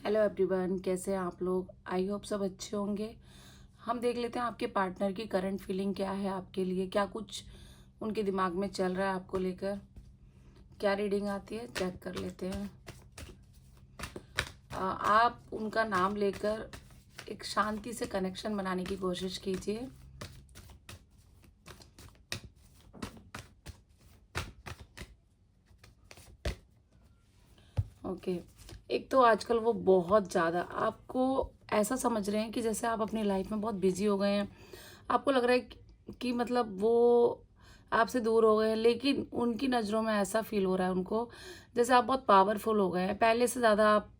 Hello everyone, कैसे हैं आप लोग। आई होप सब अच्छे होंगे। हम देख लेते हैं आपके पार्टनर की करंट फीलिंग क्या है, आपके लिए क्या कुछ उनके दिमाग में चल रहा है आपको लेकर। क्या रीडिंग आती है चेक कर लेते हैं। आप उनका नाम लेकर एक शांति से कनेक्शन बनाने की कोशिश कीजिए। ओके। एक तो आजकल वो बहुत ज़्यादा आपको ऐसा समझ रहे हैं कि जैसे आप अपनी लाइफ में बहुत बिजी हो गए हैं। आपको लग रहा है कि मतलब वो आपसे दूर हो गए हैं, लेकिन उनकी नज़रों में ऐसा फील हो रहा है उनको जैसे आप बहुत पावरफुल हो गए हैं। पहले से ज़्यादा आप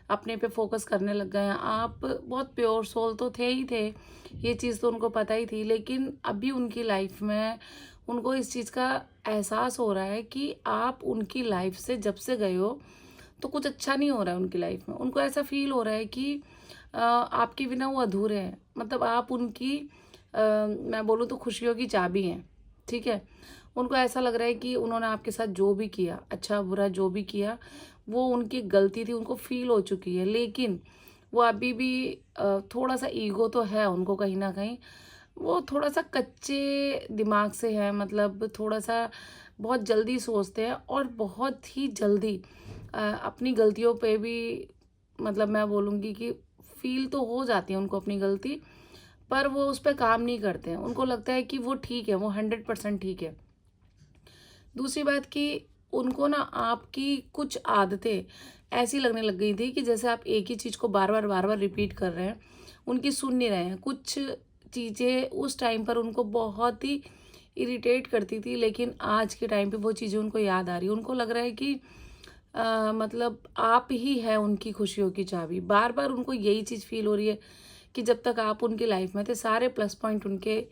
अपने पे फोकस करने लग गए हैं। आप बहुत प्योर सोल तो थे ही थे, ये चीज़ तो उनको पता ही थी, लेकिन अभी उनकी लाइफ में उनको इस चीज़ का एहसास हो रहा है कि आप उनकी लाइफ से जब से गए हो तो कुछ अच्छा नहीं हो रहा है उनकी लाइफ में। उनको ऐसा फील हो रहा है कि आपके बिना वो अधूरे हैं। मतलब आप उनकी मैं बोलूँ तो खुशियों की चाबी हैं। ठीक है। उनको ऐसा लग रहा है कि उन्होंने आपके साथ जो भी किया, अच्छा बुरा जो भी किया, वो उनकी गलती थी, उनको फील हो चुकी है। लेकिन वो अभी भी थोड़ा सा ईगो तो है उनको कहीं ना कहीं। वो थोड़ा सा कच्चे दिमाग से है, मतलब थोड़ा सा बहुत जल्दी सोचते हैं और बहुत ही जल्दी अपनी गलतियों पे भी, मतलब मैं बोलूँगी कि फील तो हो जाती है उनको अपनी गलती, पर वो उस पर काम नहीं करते हैं। उनको लगता है कि वो ठीक है, वो 100% ठीक है। दूसरी बात कि उनको ना आपकी कुछ आदतें ऐसी लगने लग गई थी कि जैसे आप एक ही चीज़ को बार बार रिपीट कर रहे हैं, उनकी सुन नहीं रहे हैं। कुछ चीज़ें उस टाइम पर उनको बहुत ही इरिटेट करती थी, लेकिन आज के टाइम पे वो चीज़ें उनको याद आ रही है। उनको लग रहा है कि मतलब आप ही है उनकी खुशियों की चाबी। बार बार उनको यही चीज़ फील हो रही है कि जब तक आप उनकी लाइफ में थे सारे प्लस पॉइंट उनके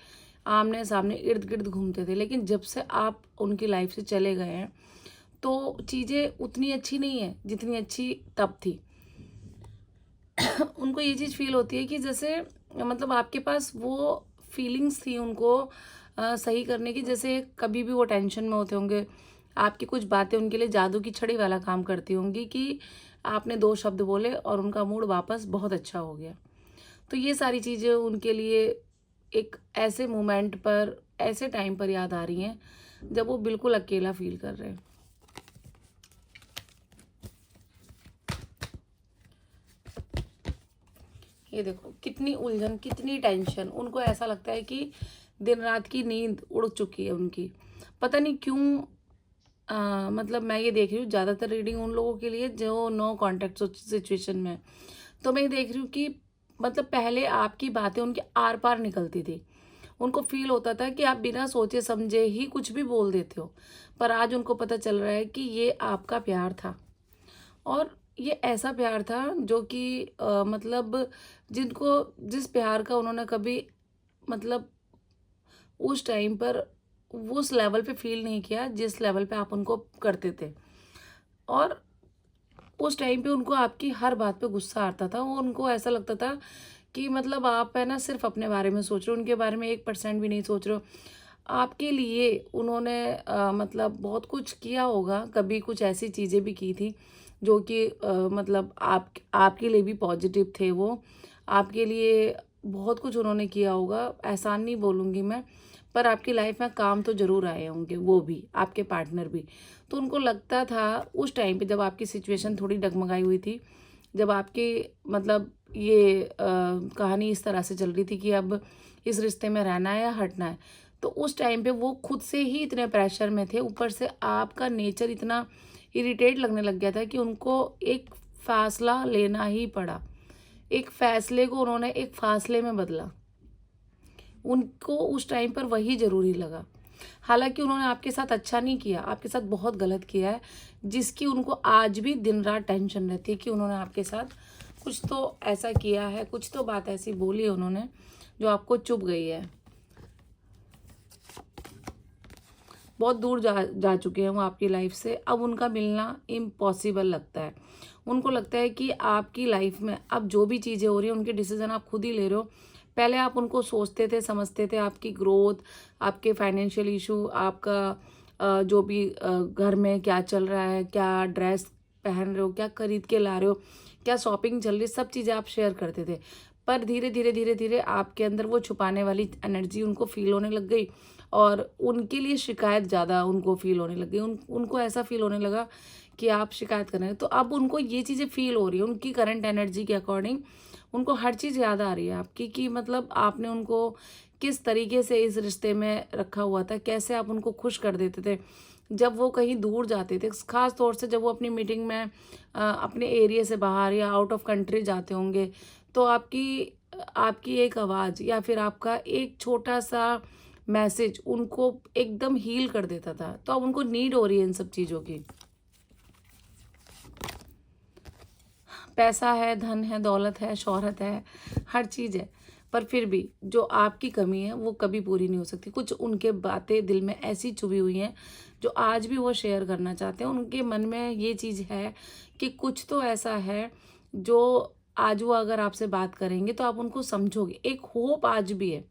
आमने सामने इर्द गिर्द घूमते थे, लेकिन जब से आप उनकी लाइफ से चले गए हैं तो चीज़ें उतनी अच्छी नहीं है जितनी अच्छी तब थी। उनको ये चीज़ फील होती है कि जैसे मतलब आपके पास वो फीलिंग्स थी उनको सही करने की। जैसे कभी भी वो टेंशन में होते होंगे, आपकी कुछ बातें उनके लिए जादू की छड़ी वाला काम करती होंगी कि आपने दो शब्द बोले और उनका मूड वापस बहुत अच्छा हो गया। तो ये सारी चीज़ें उनके लिए एक ऐसे मोमेंट पर, ऐसे टाइम पर याद आ रही हैं जब वो बिल्कुल अकेला फील कर रहे हैं। ये देखो कितनी उलझन, कितनी टेंशन। उनको ऐसा लगता है कि दिन रात की नींद उड़ चुकी है उनकी। पता नहीं क्यों। मतलब मैं ये देख रही हूँ ज़्यादातर रीडिंग उन लोगों के लिए जो नो कॉन्टेक्ट सिचुएशन में है। तो मैं ये देख रही हूँ कि मतलब पहले आपकी बातें उनके आर पार निकलती थी। उनको फील होता था कि आप बिना सोचे समझे ही कुछ भी बोल देते हो, पर आज उनको पता चल रहा है कि ये आपका प्यार था। और ये ऐसा प्यार था जो कि मतलब जिनको जिस प्यार का उन्होंने कभी, मतलब उस टाइम पर उस लेवल पे फील नहीं किया जिस लेवल पे आप उनको करते थे। और उस टाइम पे उनको आपकी हर बात पे गुस्सा आता था। वो उनको ऐसा लगता था कि मतलब आप है ना सिर्फ अपने बारे में सोच रहे हो, उनके बारे में 1% भी नहीं सोच रहे हो। आपके लिए उन्होंने मतलब बहुत कुछ किया होगा, कभी कुछ ऐसी चीज़ें भी की थी जो कि मतलब आपके लिए भी पॉजिटिव थे वो। आपके लिए बहुत कुछ उन्होंने किया होगा, एहसान नहीं बोलूँगी मैं, पर आपकी लाइफ में काम तो ज़रूर आए होंगे वो भी, आपके पार्टनर भी। तो उनको लगता था उस टाइम पे जब आपकी सिचुएशन थोड़ी डगमगाई हुई थी, जब आपकी मतलब ये कहानी इस तरह से चल रही थी कि अब इस रिश्ते में रहना है या हटना है, तो उस टाइम पे वो खुद से ही इतने प्रेशर में थे, ऊपर से आपका नेचर इतना इरिटेट लगने लग गया था कि उनको एक फ़ैसला लेना ही पड़ा। एक फ़ैसले को उन्होंने एक फ़ासले में बदला। उनको उस टाइम पर वही ज़रूरी लगा। हालाँकि उन्होंने आपके साथ अच्छा नहीं किया, आपके साथ बहुत गलत किया है, जिसकी उनको आज भी दिन-रात टेंशन रहती है कि उन्होंने आपके साथ कुछ तो ऐसा किया है, कुछ तो बात ऐसी बोली है उन्होंने, जो आपको चुभ गई है। बहुत दूर जा चुके हैं वो आपकी लाइफ से। अब उनका मिलना इम्पॉसिबल लगता है। उनको लगता है कि आपकी लाइफ में अब जो भी चीज़ें हो रही हैं, उनके डिसीज़न आप खुद ही ले रहे हो। पहले आप उनको सोचते थे, समझते थे, आपकी ग्रोथ, आपके फाइनेंशियल इशू, आपका जो भी घर में क्या चल रहा है, क्या ड्रेस पहन रहे हो, क्या खरीद के ला रहे हो, क्या शॉपिंग चल रही है, सब चीज़ें आप शेयर करते थे। पर धीरे धीरे धीरे धीरे आपके अंदर वो छुपाने वाली एनर्जी उनको फील होने लग गई और उनके लिए शिकायत ज़्यादा उनको फील होने लग गई। उनको ऐसा फील होने लगा कि आप शिकायत कर रहे हैं। तो अब उनको ये चीज़ें फील हो रही है, उनकी करंट एनर्जी के अकॉर्डिंग उनको हर चीज़ याद आ रही है आपकी, कि मतलब आपने उनको किस तरीके से इस रिश्ते में रखा हुआ था, कैसे आप उनको खुश कर देते थे जब वो कहीं दूर जाते थे, ख़ास तौर से जब वो अपनी मीटिंग में अपने एरिया से बाहर या आउट ऑफ कंट्री जाते होंगे। तो आपकी आपकी एक आवाज़ या फिर आपका एक छोटा सा मैसेज उनको एकदम हील कर देता था। तो अब उनको नीड हो रही है इन सब चीज़ों की। पैसा है, धन है, दौलत है, शोहरत है, हर चीज़ है, पर फिर भी जो आपकी कमी है वो कभी पूरी नहीं हो सकती। कुछ उनके बातें दिल में ऐसी चुभी हुई हैं जो आज भी वो शेयर करना चाहते हैं। उनके मन में ये चीज़ है कि कुछ तो ऐसा है जो आज वो अगर आपसे बात करेंगे तो आप उनको समझोगे। एक होप आज भी है,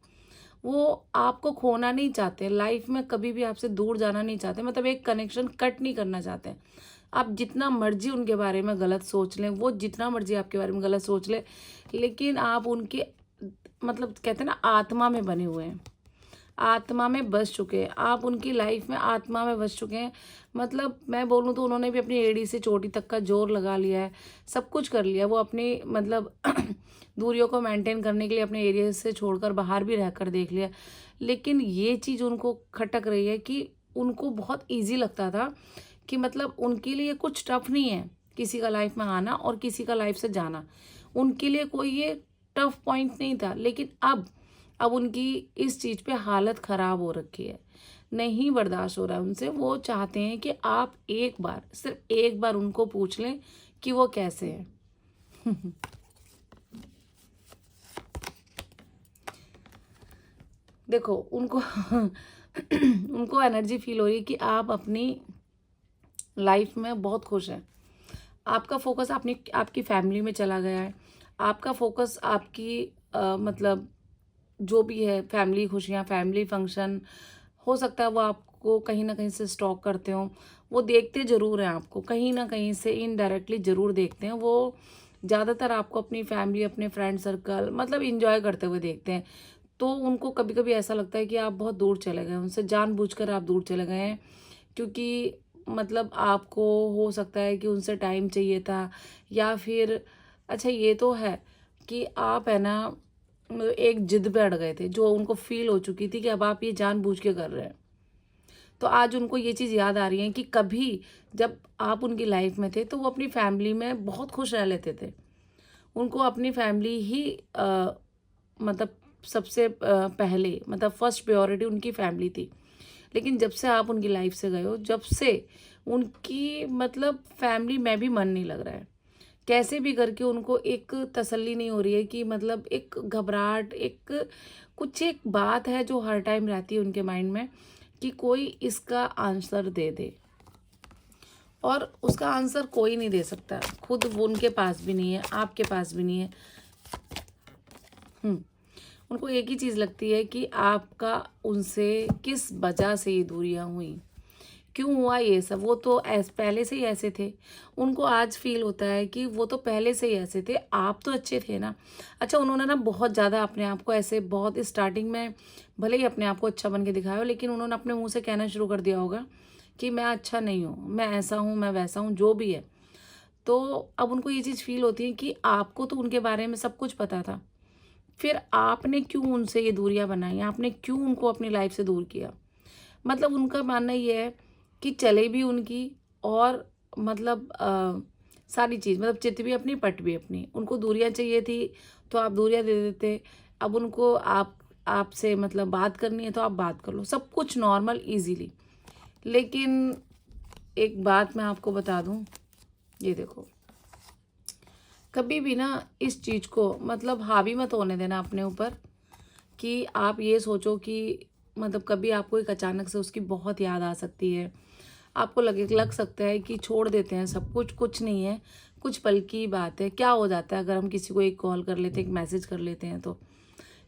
वो आपको खोना नहीं चाहते, लाइफ में कभी भी आपसे दूर जाना नहीं चाहते, मतलब एक कनेक्शन कट नहीं करना चाहते। आप जितना मर्जी उनके बारे में गलत सोच लें, वो जितना मर्जी आपके बारे में गलत सोच ले, लेकिन आप उनके मतलब कहते हैं ना आत्मा में बने हुए हैं, आत्मा में बस चुके हैं, आप उनकी लाइफ में आत्मा में बस चुके हैं। मतलब मैं बोलूँ तो उन्होंने भी अपनी एड़ी से चोटी तक का जोर लगा लिया है, सब कुछ कर लिया। वो अपनी मतलब दूरियों को मेंटेन करने के लिए अपने एरिया से छोड़कर बाहर भी रहकर देख लिया, लेकिन ये चीज़ उनको खटक रही है कि उनको बहुत ईजी लगता था कि मतलब उनके लिए कुछ टफ नहीं है किसी का लाइफ में आना और किसी का लाइफ से जाना, उनके लिए कोई ये टफ पॉइंट नहीं था। लेकिन अब उनकी इस चीज़ पे हालत ख़राब हो रखी है, नहीं बर्दाश्त हो रहा है उनसे। वो चाहते हैं कि आप एक बार, सिर्फ एक बार उनको पूछ लें कि वो कैसे हैं। देखो उनको उनको एनर्जी फील हो रही है कि आप अपनी लाइफ में बहुत खुश हैं। आपका फोकस आपकी फैमिली में चला गया है, आपका फोकस आपकी मतलब जो भी है फैमिली खुशियाँ, फैमिली फंक्शन, हो सकता है वो आपको कहीं ना कहीं से स्टॉक करते हो, वो देखते ज़रूर हैं आपको, कहीं ना कहीं से इनडायरेक्टली ज़रूर देखते हैं। वो ज़्यादातर आपको अपनी फैमिली, अपने फ्रेंड सर्कल मतलब इंजॉय करते हुए देखते हैं। तो उनको कभी कभी ऐसा लगता है कि आप बहुत दूर चले गए उनसे, जानबूझकर आप दूर चले गए हैं, क्योंकि मतलब आपको हो सकता है कि उनसे टाइम चाहिए था, या फिर अच्छा ये तो है कि आप है ना एक जिद पे अड़ गए थे जो उनको फील हो चुकी थी कि अब आप ये जानबूझ के कर रहे हैं। तो आज उनको ये चीज़ याद आ रही है कि कभी जब आप उनकी लाइफ में थे तो वो अपनी फैमिली में बहुत खुश रह लेते थे, उनको अपनी फैमिली ही मतलब सबसे पहले मतलब फर्स्ट प्रायोरिटी उनकी फैमिली थी। लेकिन जब से आप उनकी लाइफ से गए हो, जब से उनकी मतलब फैमिली में भी मन नहीं लग रहा है, कैसे भी करके उनको एक तसल्ली नहीं हो रही है कि मतलब एक घबराहट, एक कुछ एक बात है जो हर टाइम रहती है उनके माइंड में कि कोई इसका आंसर दे दे, और उसका आंसर कोई नहीं दे सकता, खुद वो उनके पास भी नहीं है, आपके पास भी नहीं है। उनको एक ही चीज़ लगती है कि आपका उनसे किस वजह से ये दूरियां हुई, क्यों हुआ ये सब। वो तो पहले से ही ऐसे थे, उनको आज फील होता है कि वो तो पहले से ही ऐसे थे, आप तो अच्छे थे ना। अच्छा उन्होंने ना बहुत ज़्यादा अपने आप को ऐसे बहुत स्टार्टिंग में भले ही अपने आप को अच्छा बन के दिखाया हो, लेकिन उन्होंने अपने मुंह से कहना शुरू कर दिया होगा कि मैं अच्छा नहीं हूँ, मैं ऐसा हूँ, मैं वैसा हूँ, जो भी है। तो अब उनको ये चीज़ फील होती है कि आपको तो उनके बारे में सब कुछ पता था, फिर आपने क्यों उनसे ये दूरियां बनाई, आपने क्यों उनको अपनी लाइफ से दूर किया। मतलब उनका मानना ये है कि चले भी उनकी, और मतलब सारी चीज़ मतलब चित भी अपनी पट भी अपनी, उनको दूरियां चाहिए थी तो आप दूरियां दे देते। अब उनको आपसे मतलब बात करनी है तो आप बात कर लो, सब कुछ नॉर्मल इजीली। लेकिन एक बात मैं आपको बता दूं, ये देखो कभी भी ना इस चीज़ को मतलब हावी मत होने देना अपने ऊपर, कि आप ये सोचो कि मतलब कभी आपको एक अचानक से उसकी बहुत याद आ सकती है, आपको लग सकता है कि छोड़ देते हैं सब कुछ, कुछ नहीं है, कुछ पल की बात है, क्या हो जाता है अगर हम किसी को एक कॉल कर लेते हैं, एक मैसेज कर लेते हैं तो।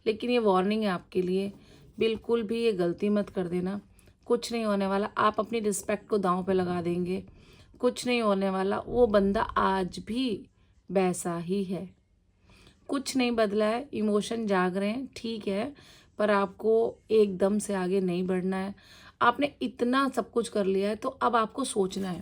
लेकिन ये वार्निंग है आपके लिए, बिल्कुल भी ये गलती मत कर देना, कुछ नहीं होने वाला। आप अपनी रिस्पेक्ट को दांव पे लगा देंगे, कुछ नहीं होने वाला, वो बंदा आज भी वैसा ही है, कुछ नहीं बदला है। इमोशन जाग रहे हैं, ठीक है, पर आपको एकदम से आगे नहीं बढ़ना है। आपने इतना सब कुछ कर लिया है, तो अब आपको सोचना है